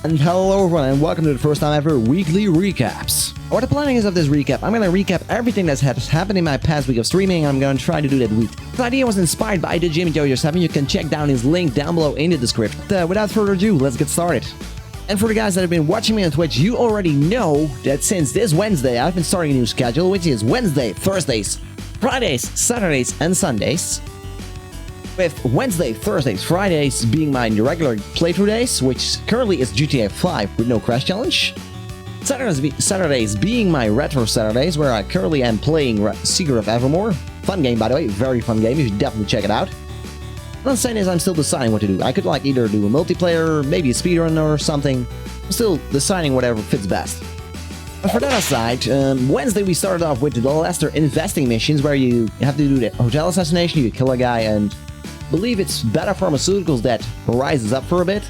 And hello everyone and welcome to the first time ever weekly recaps. What the planning is of this recap, I'm gonna recap everything that's happened in my past week of streaming, and I'm gonna try to do that week. This idea was inspired by the Jimmy Jojo 7, you can check down his link down below in the description. Without further ado, let's get started. And for the guys that have been watching me on Twitch, you already know that since this Wednesday, I've been starting a new schedule, which is Wednesday, Thursdays, Fridays, Saturdays, and Sundays. With Wednesday, Thursdays, Fridays being my regular playthrough days, which currently is GTA 5 with no crash challenge. Saturdays being my retro Saturdays, where I currently am playing Secret of Evermore. Fun game, by the way, very fun game, you should definitely check it out. And on Sundays, I'm still deciding what to do. I could either do a multiplayer, maybe a speedrun or something. I'm still deciding whatever fits best. But for that aside, Wednesday we started off with the Lester investing missions, where you have to do the hotel assassination, you kill a guy, and believe it's Beta Pharmaceuticals that rises up for a bit,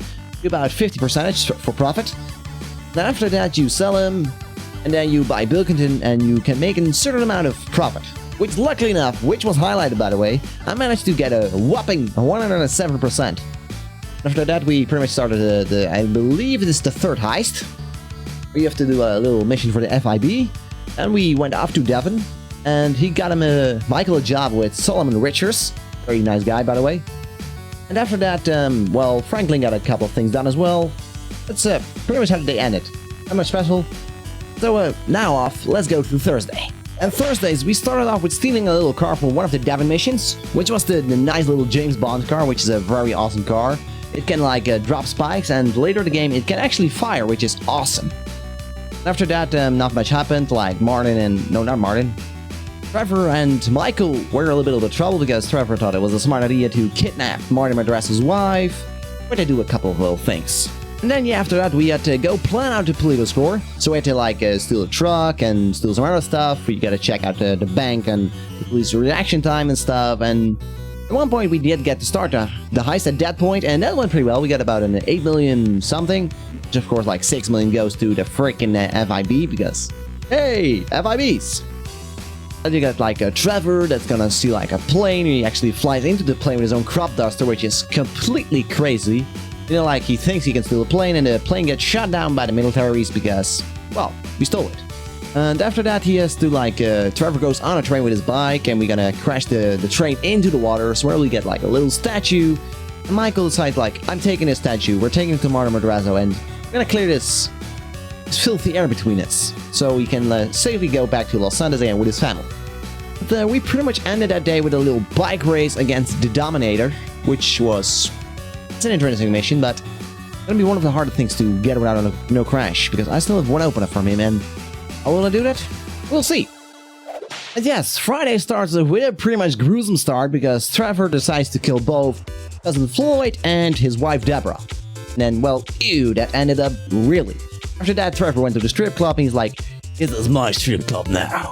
about 50% for profit. Then after that you sell him, and then you buy Bilkington, and you can make a certain amount of profit. Which, luckily enough, which was highlighted by the way, I managed to get a whopping 107%. After that we pretty much started I believe it is the third heist, where you have to do a little mission for the FIB, and we went off to Devon, and he got him Michael a job with Solomon Richards. Very nice guy, by the way. And after that, well, Franklin got a couple of things done as well. That's pretty much how they ended. Not much special. So now off, let's go to Thursday. And Thursdays, we started off with stealing a little car from one of the Devon missions, which was the nice little James Bond car, which is a very awesome car. It can drop spikes, and later in the game it can actually fire, which is awesome. After that, not much happened, Trevor and Michael were a little bit of the trouble because Trevor thought it was a smart idea to kidnap Martin Madras's wife, but they do a couple of little things. And then yeah, after that we had to go plan out the Polito score, so we had to steal a truck and steal some other stuff. We gotta check out the bank and the police reaction time and stuff, and at one point we did get to start the heist at that point, and that went pretty well. We got about an 8 million something, which of course 6 million goes to the freaking FIB because, hey, FIBs! And you got Trevor that's gonna steal a plane, and he actually flies into the plane with his own crop duster, which is completely crazy. You know, he thinks he can steal a plane, and the plane gets shot down by the militaries because, well, we stole it. And after that he has to Trevor goes on a train with his bike, and we're gonna crash the train into the water, so where we get a little statue. And Michael decides I'm taking this statue, we're taking it to Martin Madrazo, and we're gonna clear this filthy air between us, so we can safely go back to Los Santos again with his family. But, we pretty much ended that day with a little bike race against the Dominator, which was... it's an interesting mission, but gonna be one of the harder things to get without no crash, because I still have one opener from him, and how will I do that? We'll see. And yes, Friday starts with a pretty much gruesome start, because Trevor decides to kill both cousin Floyd and his wife Deborah. And then, well, ew, that ended up really. After that, Trevor went to the strip club, and he's like, "This is my strip club now."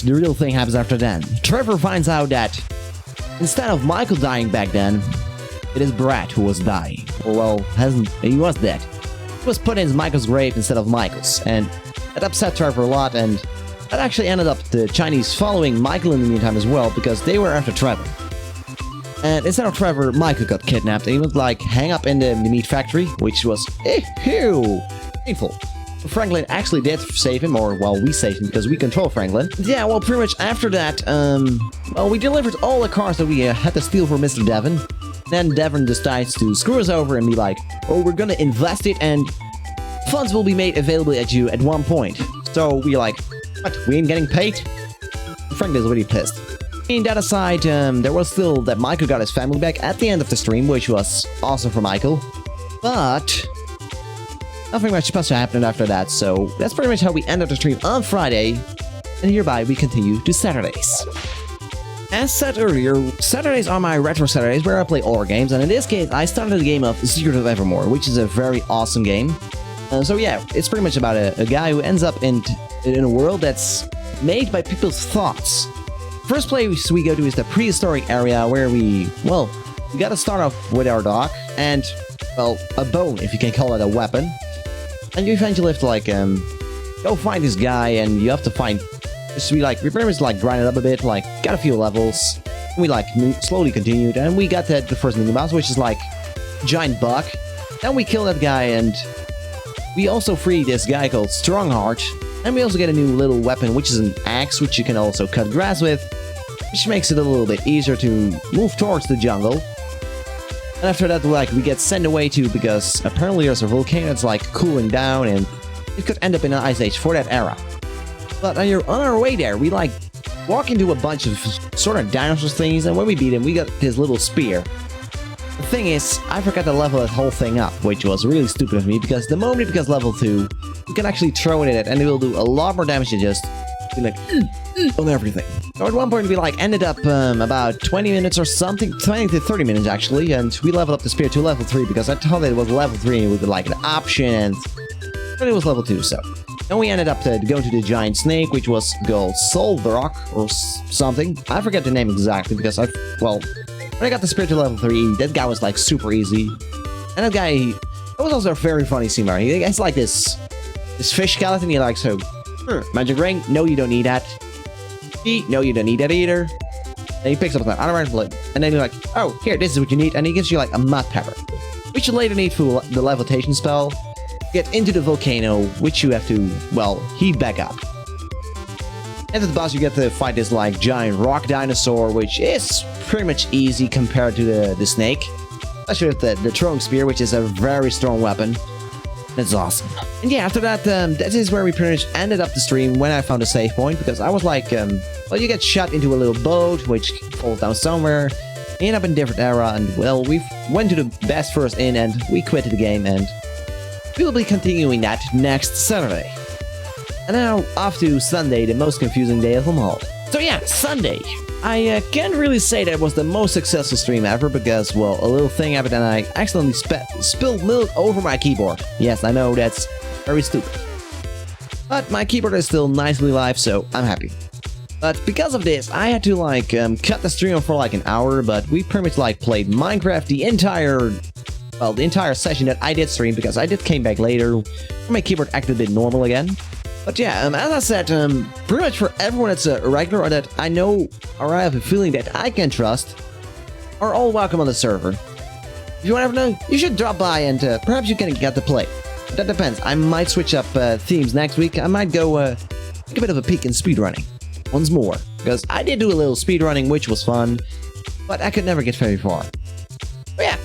The real thing happens after that. Trevor finds out that instead of Michael dying back then, it is Brad who was dying. Well, he was dead. He was put in Michael's grave instead of Michael's, and that upset Trevor a lot, and that actually ended up the Chinese following Michael in the meantime as well, because they were after Trevor. And instead of Trevor, Michael got kidnapped, and he was hang up in the meat factory, which was painful. Franklin actually did save him, or well, we saved him because we control Franklin. Yeah, well, pretty much after that, well, we delivered all the cars that we had to steal for Mr. Devon. Then Devon decides to screw us over and be oh, we're gonna invest it, and funds will be made available at you at one point. So we're what, we ain't getting paid? Franklin's really pissed. And that aside, there was still that Michael got his family back at the end of the stream, which was awesome for Michael. But nothing much special happened after that, so that's pretty much how we ended the stream on Friday, and hereby we continue to Saturdays. As said earlier, Saturdays are my retro Saturdays where I play horror games, and in this case I started the game of Secret of Evermore, which is a very awesome game. So yeah, it's pretty much about a guy who ends up in a world that's made by people's thoughts. First place we go to is the prehistoric area where we gotta start off with our dog, and, well, a bone, if you can call it a weapon. And you eventually have to go find this guy, and you have to find. So we pretty much grind it up a bit, got a few levels. We slowly continued, and we got the first mini boss, which is giant bug. Then we kill that guy, and we also free this guy called Strongheart. And we also get a new little weapon, which is an axe, which you can also cut grass with, which makes it a little bit easier to move towards the jungle. And after that, like, we get sent away too, because apparently there's a volcano that's like cooling down, and it could end up in an ice age for that era. But on our way there, we like walk into a bunch of sort of dinosaur things, and when we beat him, we got this little spear. The thing is, I forgot to level that whole thing up, which was really stupid of me, because the moment it becomes level 2, you can actually throw it at it, and it will do a lot more damage than just be like on everything. So at one point we like ended up about 20 minutes or something, 20 to 30 minutes actually, and we leveled up the spear to level 3 because I thought that it was level 3 and we could like an option, but it was level 2, so. Then we ended up going to the giant snake, which was called Solverock or something. I forget the name exactly because when I got the spear to level 3, that guy was like super easy. And that guy, it was also a very funny scene where he has like this fish skeleton, he like, so, magic ring, no you don't need that. No you don't need that either. Then he picks up that orange blood, and then you're like, oh, here, this is what you need, and he gives you like a mud pepper, which you later need for the levitation spell. Get into the volcano, which you have to, well, heat back up. After the boss, you get to fight this like giant rock dinosaur, which is pretty much easy compared to the snake. Especially with the throwing spear, which is a very strong weapon. That's awesome. And yeah, after that, that is where we pretty much ended up the stream when I found a save point, because I was like, well, you get shot into a little boat, which falls down somewhere, you end up in a different era, and well, we went to the best first in, and we quit the game, and we will be continuing that next Saturday. And now, off to Sunday, the most confusing day of them all. So yeah, Sunday. I can't really say that was the most successful stream ever, because, well, a little thing happened and I accidentally spilled milk over my keyboard. Yes, I know, that's very stupid. But my keyboard is still nicely live, so I'm happy. But because of this, I had to, like, cut the stream for like an hour, but we pretty much, like, played Minecraft the entire session that I did stream, because I came back later, my keyboard acted a bit normal again. But yeah, as I said, pretty much for everyone that's a regular or that I know or I have a feeling that I can trust, are all welcome on the server. If you want to know, you should drop by and perhaps you can get to play. That depends. I might switch up themes next week. I might go take a bit of a peek in speedrunning once more, because I did do a little speedrunning, which was fun, but I could never get very far. But yeah.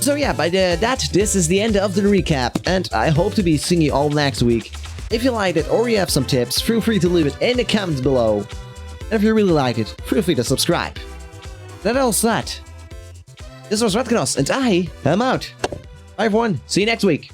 So yeah, by this is the end of the recap, and I hope to be seeing you all next week. If you liked it or you have some tips, feel free to leave it in the comments below. And if you really liked it, feel free to subscribe. That all said, this was Ratkanos, and I am out. Bye everyone, see you next week.